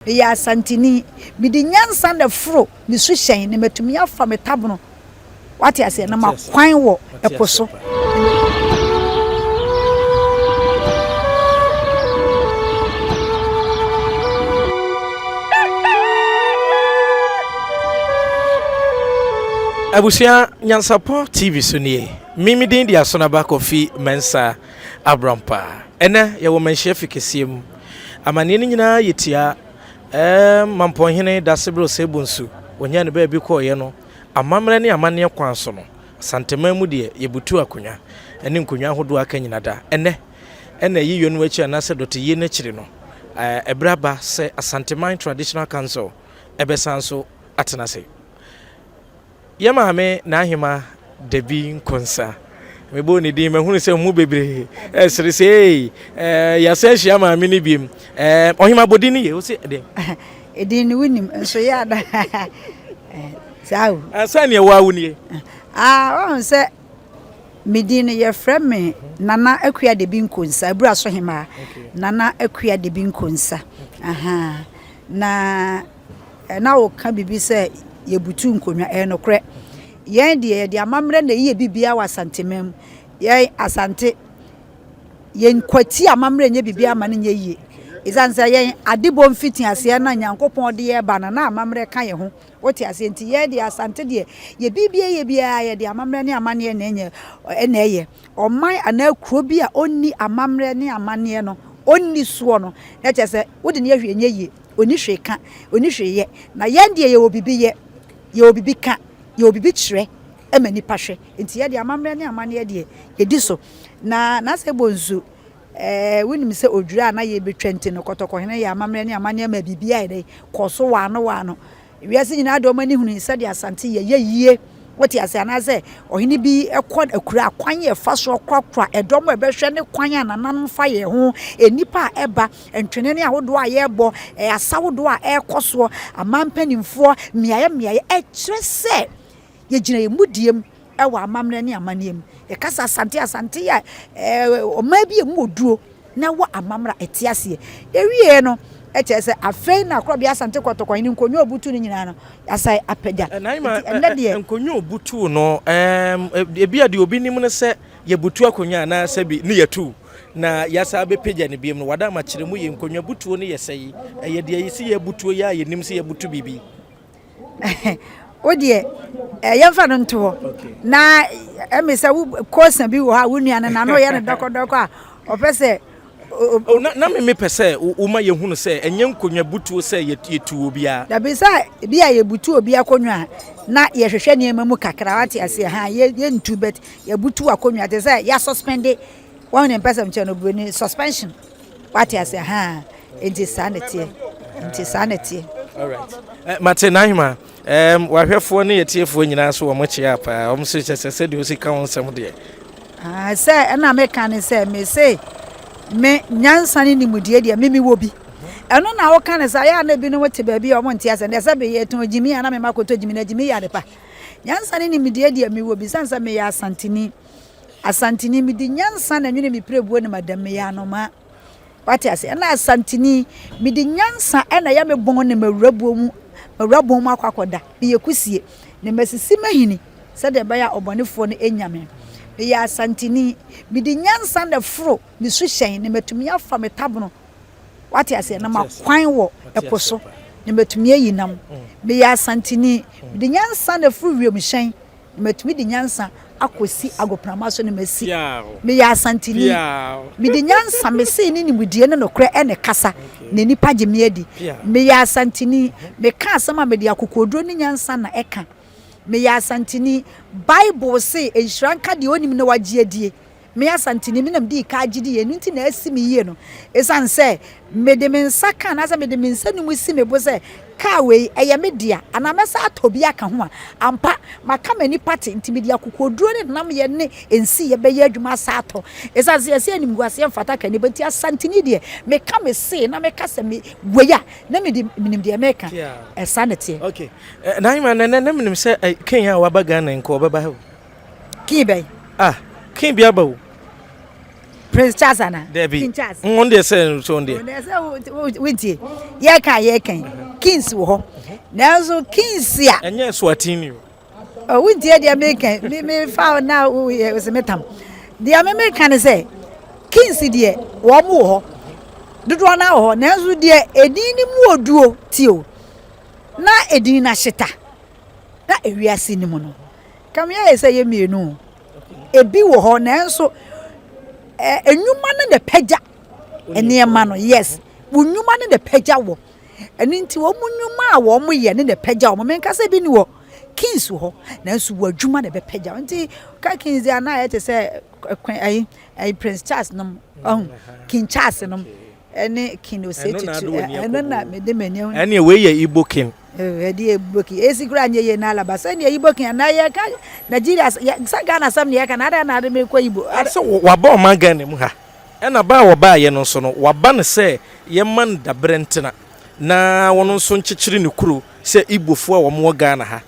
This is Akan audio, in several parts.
Ya santini midi nyansa da fro mi su hyen ne matumi afa metabono wate ase na makwan wo eposo Abusia Nyansapo TV sunie mimi din dia sona ba kofi mensa abrampa ene ye wo menhye fikesiem amane ni nyina yetia mampohene dasebro sebunsu onya ne ba bi ko ye no amamre ne amane kwan so no santema mu de yebutu akonya ene nkonya hodo aka nyina da ene yiyo no achi anase dote ye na kire no ebraba se Asantema Traditional Council ebesanso atenase Yama me na ahima Debi Konsa mebo ni di mehunu se mu bebre esere se ya se hia ma me ni biem ohima bodi ni ye o se de edi ni winim so ya da sawo asani e wawo ni on se medin ye frame Nana Appiah Debi Konsa bura so hima Nana Appiah Debi Konsa na o ka bibi se yebutu nkonwa enokre yen de amamre na ye bibia wa santemam yen asante yen kwati amamre nye bibia ma nye yie izanza yen adebom fitin ase na nyankopon de ye ba na amamre ka ye ho wote ase nti ye de asante de ye bibia ye de amamre ne amane na enye na eye oman ana kuro bi a onni amamre ne amane no onni suo no na chese wode ne yehwe nye yie oni hwe ka oni hwe ye na yen de ye obibi ye obibi ka ye obibi kire emani pahwe enti ye de amamre ne amane de ye di so na se bonzu wonim se odwura na ye betwente no kotoko hene ye amamre ne amane ma bibia ye koso wa no wiase nyina do mani hunu se de asante ye yie wote ase anase ohini bi ekod akura akwan ye fa so kwakwa edom ebehwe ne kwan ananam fa ye ho enipa eba entwene ne ahodo a ye bo asawodo a ekoso amampanimfo miaye ekyerese ye gina ye mudiem ewa amamre ne amanem ye kasa asante ya oma bi emu oduo na wa amamra etiase ewie no ekyerese afei na akro bia asante kotoko ni nkonyo obutu ni nyina no asai apagya nkonyo obutu no ebia de obi nim ne se ye butu akonya na se bi ne yetu na yasa be pagya ne biem no wada ma kyeremu ye nkonyo butu ne yesai ye de yisi ye butu ya ye nim se ye butu bibi odie yemfa no nto na emisa wo kosa bi wo ha wo nuane na no ye ne dokodoko a opese na me pese uma ye hunu se enye nkonwa butuo se yetu obia da bisa bia ye butuo obia konwa na ye hwehwe ne mamu kakra wate ase ha ye ntu bet ye butuo akonwa te se ya suspend one ne pese mche no buni suspension wate ase ha enti sanity all right mate nahima wahwefo ne yetiefo nyina so wo moche apa wo so se de o sika wonsem de se na me kan se me say me nyansa ni mudie de mimi wo bi eno na wo kan sa ya na bi no wote ba bi o mo ntia se ne se be ye ton jimi ya na me makoto jimi na jimi ya de pa nyansa ni mudie de mi wo bi sansa me ya asantini mi di nyansa na nwene mi prebuo ne madam me ya no ma wate ase na asantini mi di nyansa na ya me bon ne mawrabuo mu akwakoda bi yekusie ne masisi mahini se de ba ya obonefo no enyame ya santini bidi nyansa da fro mi su hyen ne matumi afa metabono wate ase na makwan wo eposo ne matumi ayinam me ya santini bidi nyansa da fro wiem hyen ne matumi di nyansa akosi agoprama so ne masi me ya santini bidi nyansa me se ni mudie ne nokre ene kasa ne nipa gye adi me ya santini me ka asama me di akokodro ni nyansa na eka me ya santini Bible say enhranka de onim na wagye adie me ya santini me nam di ka agidi ye nti na asimi ye no esan say me de men saka na za me de men sanu musi me bo say ka we eye me dia ana mesa atobi aka ho ampa maka mani party nti me dia kokoduro ne nam ye ne ensi ye be ye adwuma sato esan say ase anim guase mfata ka ne benti asantini de me ka me say na me ka se me weya na me de minim de me ka esanete okay na hima na minim say ken ya wabaga na nko baba ho kin be kin bia ba wo Prince Charles ana Debi King Charles onde say so onde wintie ye kan kings wo nanso kings ya enye Swatini wintie dia make me found now we se metam dia me kan say kings dia wo mo ho dodo na ho nanso dia edin ni mu oduo tio na edin na hyeta na ewiase ni mu no kam ya say ye mienu ebi wo ho nanso enwuma ne de pagya enema no yes unwuma ne de pagya wo eni nti wo munwuma a wo mo ye ne de pagya wo men kasa bi ni wo kings wo nanso wo adwuma ne be pagya nti ka kings ya na ye te say ai Prince Charles no King Charles no ene king o say tutu ene na me de mani ene we ye Igbo king de Igbo king esi kura nye ye na alaba say ne Igbo king na ye ka Nigeria sa Ghana sam ne ye ka na de me kwa Igbo so waba o man Ghana mu ha ena ba wo ba ye no so no waba ne say ye man dabrentena na wono so nkyekire ne kuro say Igbofo a wo mo Ghana ha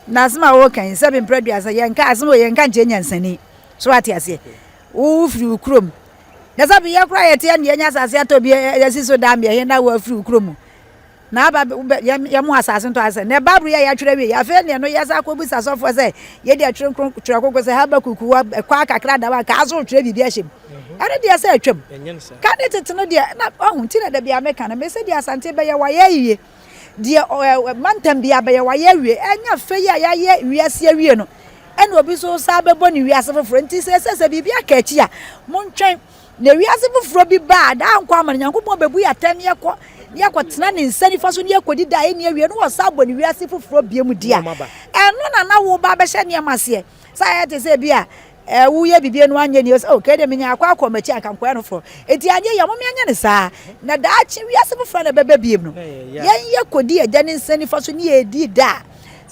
na sma wo kan say be producer ye nka asmo ye nka nche nyansani so ati ase wo firi kurom na sabi ye kura ye tie ne nya asase atobi ye siso dam ye na wo firi kurom na ba ye mo asase nto ase ne babru ye ya twere wi ya fe ne no ye sa ko busa sofo say ye dia twere kokko say ha ba kuku kwa kakra da ba ka aso twere bibi ahyem ade dia say atwam ka ne tete no dia na ohun ti na da bia meka na me say dia asante be ye wa ye yiye dia mantam bia be ye wa ye wi enya fe ya ye wiase awie no ene obi so sa be bo ne wiase foforo nti se bibi aka achi a montwen na wiase foforo bi ba da nkwa amane nyankopon bebu ya tane ye kwatena ne nsani fa so ne yakodi da ene awie no wo sa bo ne wiase foforo bia mu dia eno na wo ba be hye ne amase sa ya te se bia wo ye bibie no anye ne o ke de menya akwa akomachi akankwa no fo eti anye ye mo me anye ne sa na da achi wiase foforo na bebe biem no ye yakodi agya ne nsani fa so ne edi da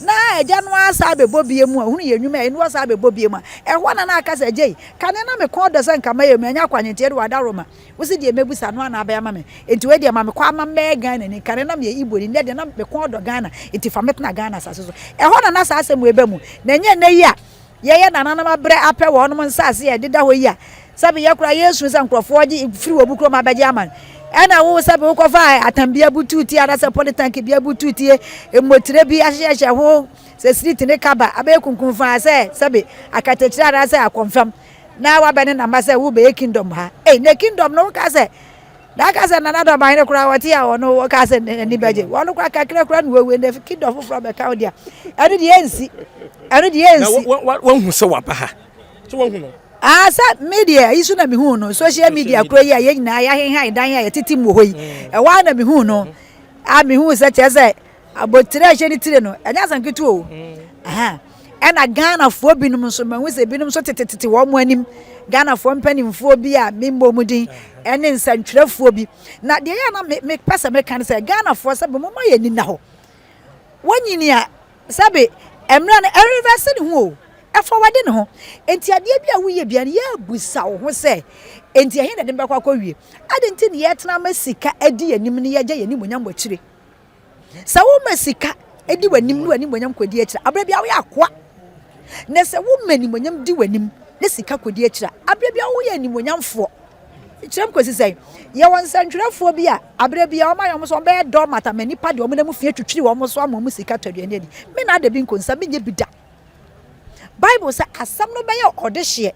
na eja no asa be bobie mu ahunu ye nwuma enu asa be bobie mu ehwa na aka sa jei kane na me kon do se nka ma ye mu anya kwanyete de wada roma wo se de mebusa no na aba ya ma me enti we de ma me kwa ma me Ghana ni kane na me Igbo ni de na me kon do Ghana enti fa metna Ghana sa so ehwa na sa asem ebe mu na nye na yi a ye na na ma bre apɛ wo no nsa ase ye deda ho yi a sabe ye kura Yesu se nkrofo gi firi wo bukro ma ba je aman ana wo sabe wo kofa atambia bututi ara se politank bia bututi emotire bi ahyehye ho se street ne kaba abe kunkun fa se sabe akatechira ara se akonfam na wa bene na ma se wo be kingdom ha ne kingdom no ka se da ka se na na do ban ne kura wati a wono wo ka se ni beje wono kura kakra kura no we ne kingdom from be ka odia anu de ensi na won hu se wa ba ha so won hu no asa media isu na mihu no social media kro yi aye nyina ya hen dan ya titi mu hoyi e wa na mihu no a mihu se chese abotire ahye ni tire no anya sanketu o aha ena Ghana fo binum so manwu se binum so tetete wo mo anim Ghana fo mpanimfo bi a membo mudin ene nsantwerefo bi na de ya na me pesa me kan se Ghana fo se bo mo ya ni na ho wanyini a sabe emra na reverse ni ho efo wade ne ho enti ade bia wo ye bia ne ya busa wo ho se enti ahin na de mbakwa wie ade enti ne yetena masika adi anim ne yaje yanim onyam bachire sa wo masika edi wanim no anim onyam kodi akira abra bia wo ya akoa ne se wo manim onyam di wanim ne sika kodi akira abra bia wo ya anim onyam fo ichirem ko sisai ye won santwerefo bi a abra bia wo ma yom so be do mata mani pa de wo na mu fie twitwiri wo so amu sika twaduane adi me na Debi Konsa me nye bida Bible say asam no be ye odehye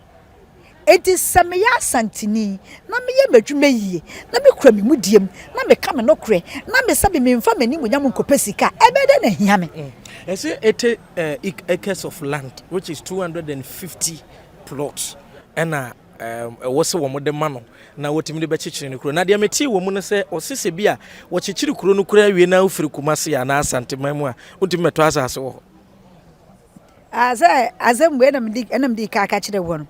eti sameya santini na me ye madwuma yie na me kura me mudiem na me ka me nokre na me sabe me mfa mani munyam nkopesika ebede na hia me say 80 acres of land which is 250 plots and was a woman de mano na wotimi de bechichiri ne kuro na de meti wo mu ne se osese bi a wo chichiri kuro no kura wie na ofiri kumase ya na asante mamu a wotimi meto asase wo azemwe na mdi kaka kire wo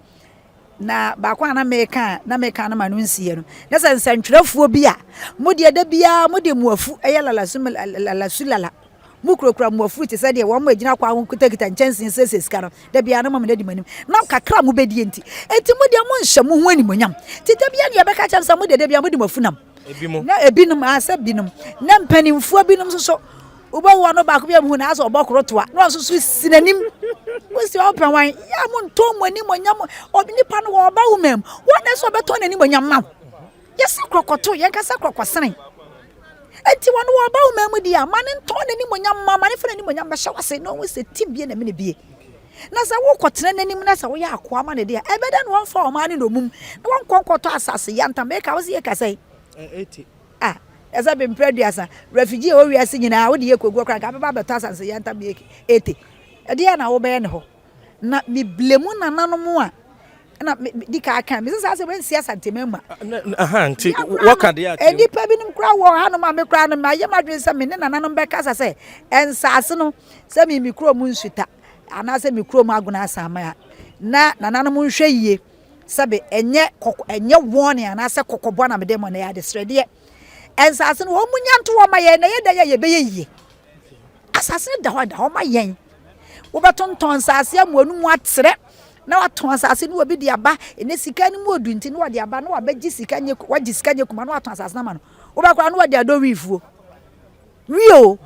na ba kwa na meka na manu nsie no na se nsantwerefo bi a modi eda bia modi muafu eye lala mukrokra muafu ti se de wo ma agina kwa kutakita nchensin sese ska no da bia na mamna di manim na kakra mu bedi enti modi mo nhye mu ho animonyam ti da bia ne beka chamsa modi da bia modi mafu nam na ebinum asa binum na mpanimfo binum so uba wono ba ko bia mu na aso obokoro toa no so sinanim wo si open wan ya mu ntom ani monyam obi nipa no wo ba wumam wona so beto nani monyam ma yesi krokoto ye kasa krokosene enti wono wo ba wumam dia mane nto nani monyam ma mane fa nani monyam ba hwase no wo se tibie na me ne bie na sa wo kotena nanim na sa wo ya akoa ma ne dia ebeda no wonfa o ma ne no mum na won konkoto asase ya ntam e ka wo se ye kasai 80 esa be mpreduasa refugee o wiase nyina wo de yekogu kra ka baba beto asase ya ntam ye 80 e dia na wo be ne ho na mi blemu nananom a na di ka aka mi sesa se ben sia santemema nti waka de ati edi pa binim kra wo hanom a me kra no ma ye madwen se me ne nananom be kasa se ensase no se mi mikro mu nsuta ana se mikro mu aguna asama ya na nananom nhwe yie sabe enye wone ana se kokobo na me dem na ya de srede ensase no wo munyanto wo ma ye na ye da ye be yie asase da ho ma yen wo betonton sase amuanu mu atere na waton asase no obi de aba ene sika ni mu odunti no de aba no abagi sika nye wagi sika nye kuma no waton asase na ma no wo ba kwa no de ado wifuo wio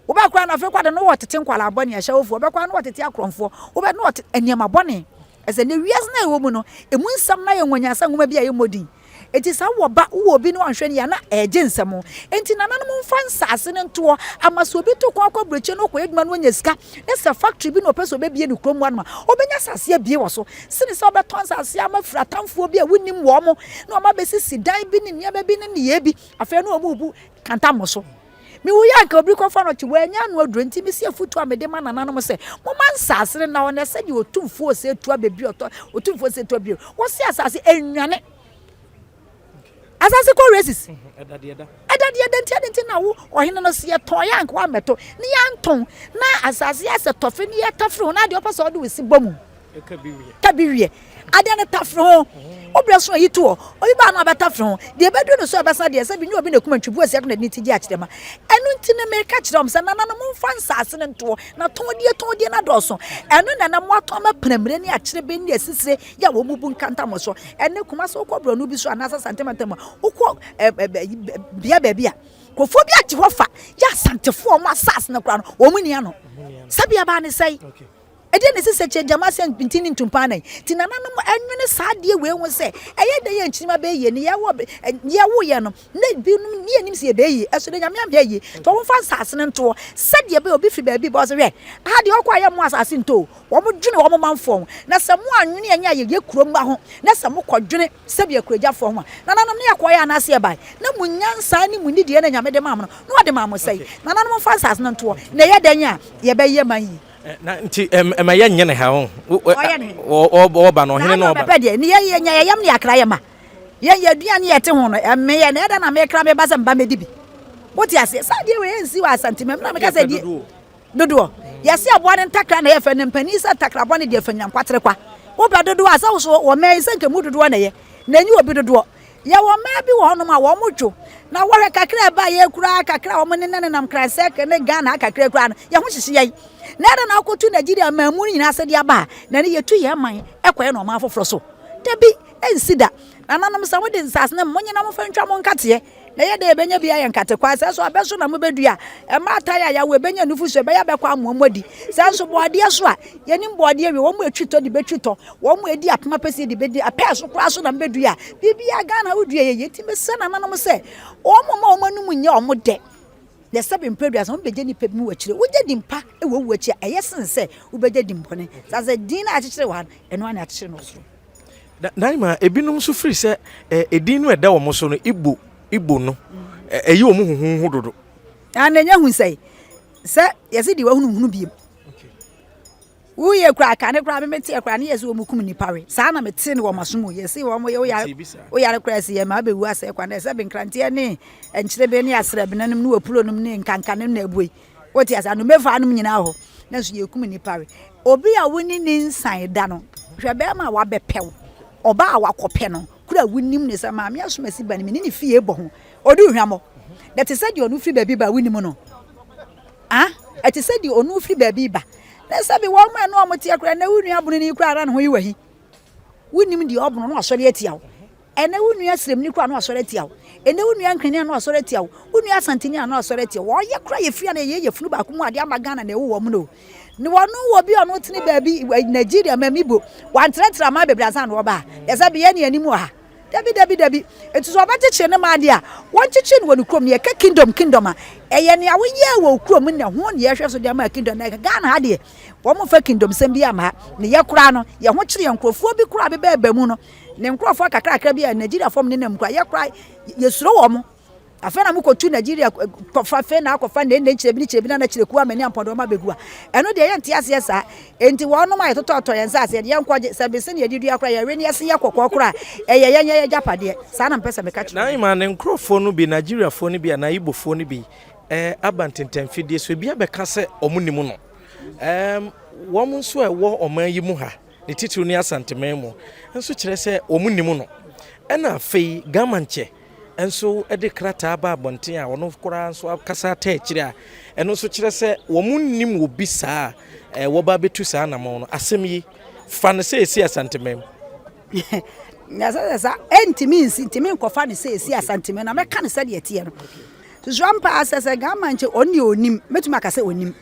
wo ba kwa na fe kwa de no wotete nkwala abone ahya wofu wo ba kwa no wotete akromfo wo ba no eniema bone ese ne wias na ewo mu no emu nsam na ye nwanyasa ngoma bia ye modin eti sa wo ba wo obi no anhwe ne ya na eje nsam enti nananom mfa nsase ne nto amaso obi to kwa breche no ko eduma no nya sika na se factory bi no peso be bie ne krom wa no obenya sase bie wo so sine se obeton sase amafura tamfo bi a wonim wo mo na oma be sisi dan bi ne nia bi ne ye bi afa no omu bu kanta mo so mi wo ya ka obi ko fa no ti wanya no aduro nti mi se afutu amede ma nananom se mo man sase na wona se di otumfo se tu abebi otumfo se tu abi wo se asase enwane asase ko races edade enti na wo ohene no se ton yank wa meto ne yanton na asase ase tofe ne yetafre na de opasa ode wesi bomu kabiwie ade ne tafre ho obreso yi to obi ba na betafre ho de bedu no so obesa de se bi ni obi na kuma ntwibu ase na niti gi akirema enu nti ne me ka kirom se na no mfa nsase ne nto na ton die na doso enu na na mo aton ma pramre ne akire be ne asisire ya wo mubu nkanta mo so ene kuma so kobro no bi so anasa santematema ukọ bia a ko phobia ti hofa ya santefo mo asase ne kra no wo mu nia no sabia ba ne sei ede ne sese chejama se ntini ntumpa nan ti nananom anwene saade we hu se eye de ye nchima be ye ne ye wo ye no na bi num ne anim se be ye eso de nyame am ye to wo fa sase ne nto sade be obi fi ba bi bo so we ha de okwa ye mo asase nto wo mo dwene wo mo manfo na se mo anwene anya ye kurom ba ho na se mo kodwene se be akurajafo ho nananom ne yakwa ya na se ba na munyansa ni munidi ye na nyame de ma mo no de ma mo sei nananom fa sase ne nto na ye danya ye be ye man yi na nti ema ye nye ne ha o ba no hene no ba ba de ni ye nya yam ne akra ye ma ye aduane ye te ho no eme ye na eda na me kra me ba se mba me dibi woti ase sa de we ensi wa santimem na me ka se di dodo ye se abo ne ntakra na ye fa ne mpani sa takra bo ne de fa nyankwatere kwa wo ba dodo asa wo so wo me se nke mu dodo na ye na nyi obi dodo ya wo ma bi wo no ma wo mo dwo na wo hwe kakra ba ye kura kakra wo ne nam kra se ke ne Ghana kakra kura no ye ho hyehye ye na da na akotu Nigeria mamu nyina se dia ba na ne yetu ye man ekoye no ma foforo so Debi ensida na nanom sa wode nsas ne mo nyina mo fa ntwa mo nkate na ye de ebenya bia ye nkate kwa se so abeso na mo bedua e ma ataya ya we benya nufu so be ya be kwa amomodi se so boade so a ye nim boade wi wo mo etwito de betwito wo mo edi apema pese de bedi apia so kwa so na bedua bibia Ghana wodua ye ti me se na nanom se wo mo ma wo manum nya wo mo de the seven previous on beje ni pep mu wachire wo je dimpa e wo wachi ayesin se wo beje dimpone sa se din na achire wa eno ana achire no so naima ebinum so free se edin no eda wo mo so no Igbo no eyi wo mu huhu dodo ananya hu sei se yesi di wo hunu biem wo ye kra ka ne kra me mete kra ne yesi wo mu kum ni pare sa na mete ne wo masomo yesi wo mo ye wo ya kra si ye ma be wu ase kwa na se be nkrantie ne enchire be ne asre be nanim ne wapulo num ne nkanka ne na ebuei woti asa no mefa anum nyina ho na so ye kum ni pare obi a woni ni nsan da no hwe be ma wa be pew oba a wakope no kura wonim ne se ma me asomasi ba ne ni fie bo ho odu hwamo that is said you onu free baby ba wonim no it is said you onu free baby ba na sabi wo ma no amotie kura na wunu abunu ni kura na ho yi wahi wonim di obono no asori atia wo ene wo nua srem ni kwa no asore tia wo ene wo nua nkene no asore tia wo nua santini no asore tia wo ye kra ye fia na ye funu ba ko mu ade amagana na wo mu no ni wonu wo bi ono tini baabi Nigeria mamibo wantratra ma bebraza na wo ba yesa be ye ne animu ha Debi etuso abacheche ne ma de a won cheche ne wonu krom ne ka kingdom a eye ne awo ye wo krom ne ho ne ye hwe so de ma kingdom na Ghana ha de wo mo fa kingdom sem bi ama ne ye kura no ye ho kire nkrofo bi kura be ba mu no ne nkrofo kakra bi a Nigeria fom ne nam kura ye kura ye suro wo mo afena mu kotu Nigeria kofa fe na akofa ne nchire na chire ku amani ampodo ma begua eno de ye ntiase sa enti wo no ma ye toto ye nsa ase ye nkwaje sabese ne yedidu akra ye reni ase ye kokko kra ye japade sa na mpesa meka chi na ima ne nkrofo no bi Nigeria fo no bi na Igbo fo no bi abantentam fidie so bia beka se omunimu no wo mo nso ewo oman yi mu ha ne titiri ni asanteman mu nso kire se omunimu no ena fei gamanche enso ede krata ba abonten a wono kora nso akasa ta akire a eno so kire se wo munnim obi saa wo ba betu saa na mo no asem yi fa ne se esi asantemam nyasa ntimi nkofa ne se esi asantemam na meka ne se de etie no Zwampa asese gamanche oni onim metuma ka se onim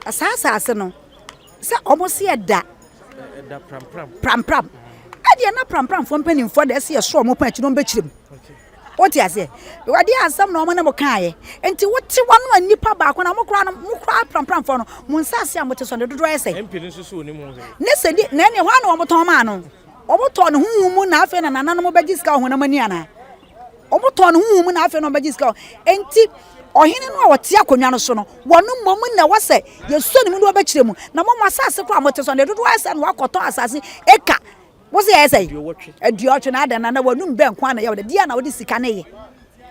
asasa ase no se omosi eda pram ade na pram fo mpanin fo da se so mo panchi no mbekirem oti ase wade asam na omo na mo kaaye enti wote wano anipa ba ko na mo kra pram fo no mo nsase a mo te so ne dodo ese empini susu onim ho ne se di na ne ho na omo ton ma no omo ton ne hu mu na afa na nana no mo begiska ho na mani ana omo ton hu mu na afa no begiska enti ohine no wote akonwa no so no wono mom na wose yeso ne mu do bekirem na mo asase kra mo te so ne dodo ese na wakoton asase eka wose ese aduotwe na ada na wonum be nkwa na ye de dia na wodi sika na ye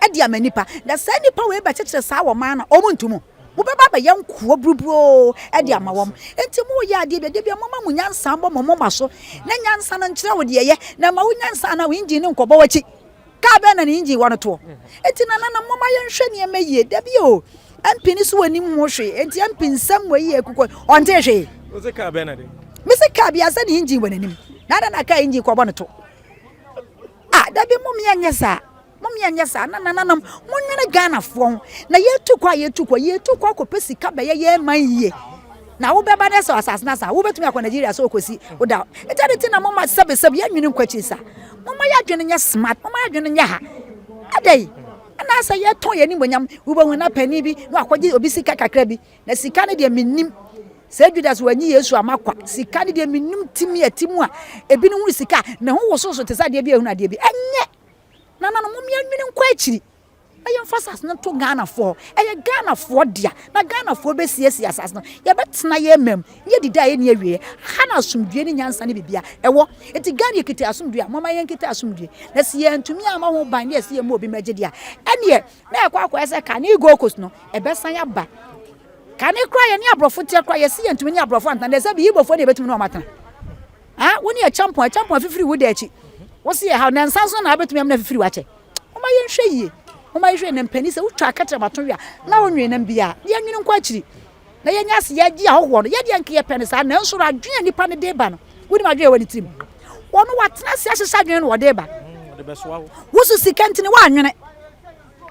adia manipa da sa nipa we be chekere sa wo man na omuntumu mo be ba ye nkuo brubro adia ma wom enti mo ye ade be bia mama mu nyansa mbo mo maso na nyansa no nkire wo de ye na ma wo nyansa na wo engine ne nkobo wachi ka be na ne engine wono to enti na mama ye nhwe ne emaye da bi o ampini so wani mu hwe enti ampinsam wa ye kuko onte hwe wose ka be na de mi se ka bia se ne engine wonanim na ka engine ko bono to da bi mom ye nyesa na munwene Ghana fo na yetu kwa ko pesika be ye man yie na wo be ba na so asas na sa wo betumi akwa Nigeria so kosi wo da etade na mama sebe ya nwene kwachi sa mama ya dwene nya smart mama ya dwene nya ha adai na sa ye ton ye ni bonyam wo be hu na pani bi no akwaji obi sika kakra bi na sika ne de minnim se Judas wanyi Yesu amakwa sika ne de minnim timi atimu a ebi no hu sika na ho wo so te sa de bi ehunu ade bi enye na mom ya nwene nkwa achiri ayen fasas na to Ghana for Ghana for dia na Ghana for be siesi asas no ye betena ye mem ye dida ye ne awie hana asumdue ne nyansa ne bibia ewo eti Ghana ekiti asumdue mama ye nkiti asumdue na si ye ntumi ama ho ban ye si ye mo obi magedia ene na ekwa ese ka na Igbo coast no ebesan ya ba ka ne kra ye ne abrofo tie kra ye si ye ntumi ne abrofo antan de se bi Igbo fo de betumi no matana woni e champion fifiri wo de achi wo si ye ha na nsanso na betumi am na fifiri wache mama ye nhwe yie mama yehwe ne mpani se wutwa akatra matonwa na wonwe na bia ye nwene nkwa chiri na ye nyase ye gi ahoho no ye de anke ye pene sa na nso radwene nipa ne deba no wodi madwe wani tim wono watena se ahyesa dwene no wode ba de beso awo wusu sikantini wa nwene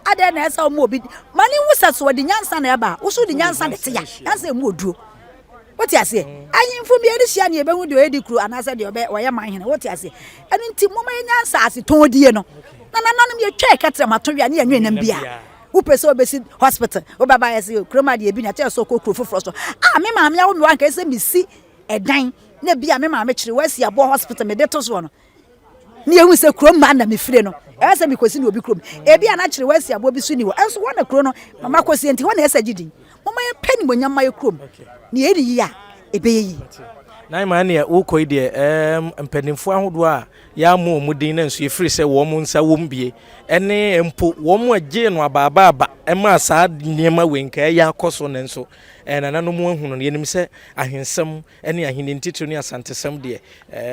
ade na esa mo obi mani wusa so wodi nyansa na eba wusu di nyansa de tia nyansa mu oduo woti ase ayinfo bi eri hia ne ebe hu de edi kru anasa de obe woye man hene woti ase enu nti mama ye nyansa ase ton die no na me twa katra matonwa ne anwe nam bia wo pese obesi hospital wo baba yesi kroma de ebi na tell so kokro foforo so me maame ya wo me wan ka ese misi edan na bia me maame kire wasi abo hospital me de to so no ne ehu se kroma na me fire no ese mi kosi ne obi krom ebi ana kire wasi abo bi su ni wo enso wo na kro no mama kosi enti wo na ese gidin mama ye pani bonyam ma ye krom ne eri ya ebe yi na ma ne wo koi de mpanimfo ahodo a ya mo mudin na nso yefiri se wo mo nsa wo mbie ene empo wo mo agye no ababa ema saa niema wenka ya akoso ne nso na no mo ahunu ne nim se ahensem ene ahene ntitiri ne asantesem de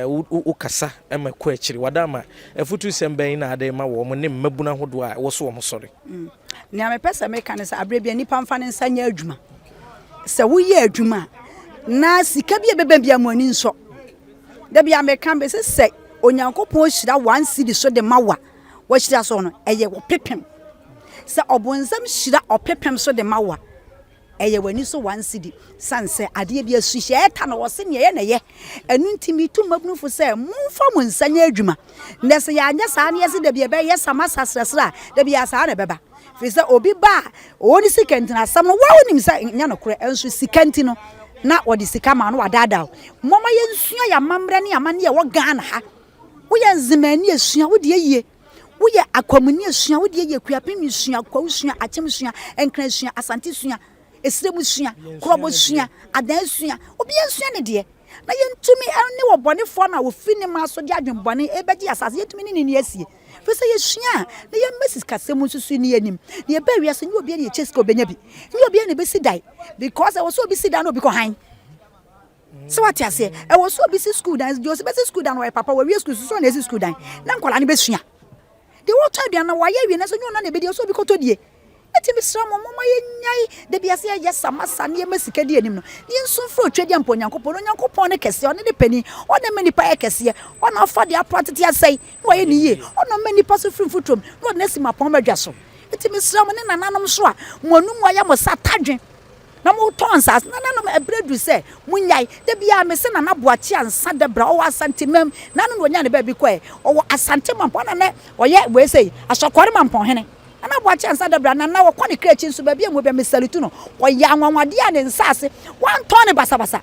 wo kasa ema ko akiri wadama afutu semben na ade ma wo mo ne mmabuna hodo a wo so wo mo sori ne amepesa meka ne sa abrebia nipa mfa ne nsa nya adwuma se wo ye adwuma na sika bia beba bia mo ani nso da bia meka be se onyankopon hyira 1 cedi so de mawa wo hyira so no eye wo pepem se obonsam hyira opepem so de mawa eye wani so 1 cedi sanse ade bia su hye eta na wo se ne ye na ye enu ntimi tu mabnufo se momfa mo nsanya adwuma ndese ya anya sa na ye se de bia be ye sama sasrasra de bia sa na beba fi se obi ba oni sikanti na sam no wa onim sa nya no kore enso sikanti no na odi sika ma no wadada mama ye nsua ya mamre ne amane ye wo Ghana ha wo ye nzimani esua wo de ye wo ye akwamuni esua wo de ye kuapem esua kwa usua achem esua enkran esua asante esua esremu esua krobo esua adan esua obi esua ne de na ye ntumi ne wo bone fo na wo fini ma so de adwen bone ebeji asase ye tumi ne asie fese ye sua na ye mesis kasemu susu ni anim na ye ba wiase ni obi ne chesko obenya bi ni obi ne be sidai because I was so busy down no be hann so what you say I was so busy school dan just busy school dan why papa we school so na school dan na nkola ne be sua de wo twa dia na wa ye wi na so nyu na be dia so bi kotodie eti mi sra mo mama ye nyai de bia se ye samasa ne ma sika di anim no ne nso fro twadi ampo nyankopon ne kese one de pani one mani pa ye kese one afa de apratete asai no ye ni ye one mani pa so frifutrom no na sima pon badwa so eti mi sra mo ne nananom so a mo anu mo ya mo satadwen na mo tonsas nananom ebredu se mo nyai de bia me se na boachi ansa de bra o asantemam nanu no nya ne ba bi ko e o asantemam pon na ne o ye we sei asokore mampon hene ana boachi ansa de bra na wo kwani krechi nso ba bia mo be mesalitu no o ya anwanwade a ne nsase wan ton ne basabasa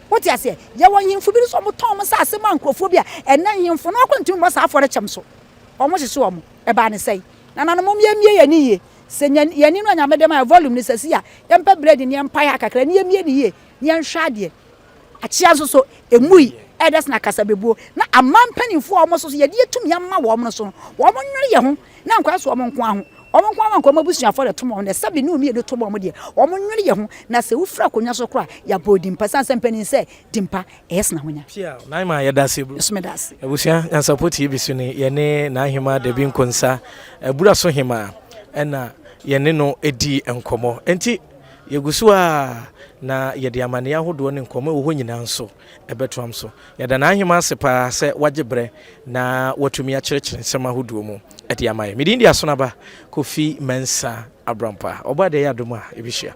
what you say ye won himfo bi so mo ton mo sase ma nkrofo bia ena himfo no akwantum mo sa afore chem so o mo hyeso o mo e ba ne sei nananom mo mie ye ni ye se yani no nyame dem a volume ni sesi a yempa bread ni yempa ya kakra ni yemie ni ye ni yenhwa de achia so emui edes na kasa bebuo na amampanifo o mo so ye de etum yamma wo mo so wo mo nwere ye ho na nkwa so o mo nko aho o mo nko aho nko mabusu afo de tomo na sabi ni omi de tomo mo de o mo nwere ye ho na se ufra konya so kra ya bodi mpa sanse mpanin se dimpa es na honya pia na ma ya dase bro so me dase abusia Nyansapo Tv so ni ye ne na ahema Debi Konsa bura so hema ena yene no edi enkomo enti yegusu a na yede amane ahodo ne nkomo wo nyina nso ebetom so yeda na ahema asepa se wagebre na watumi a kyerkyere nsema ahodo mu edi amaye medi ndi asonaba Kofi Mensa Abrampa obade ya doma ebihia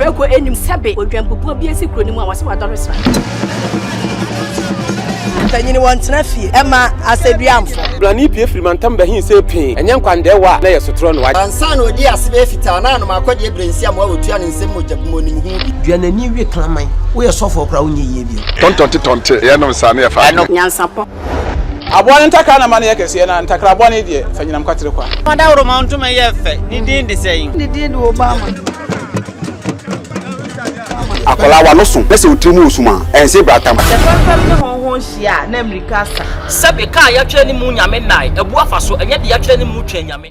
weko enim sebe odwampopo bi esi kuro ni mu a wase wadoresra tanyini wantena fie ema aseduamfo blani pie frimantam bahin se pin enye nkwande wa na yesotro no wa ansa na odi asebe fita na no makode brensia mo awotua ne nsem mojapmo nim hu bi duanani wie klaman wo ye sofo kra wo nye yie bi tontonte ye no sane ya fa Nyansapo abone ntaka na mane yakese na ntakra abone die fanyinam kwatere kwa mada woro ma ntoma ye fe ni din de sei ni din do Obama akola wa no so pese otrimu osuma ense bratam fam ne honhon hia na amerika sa sebe ka ya twa ni mu nyame nai ebu afa so enye de ya twa ni mu twa nyame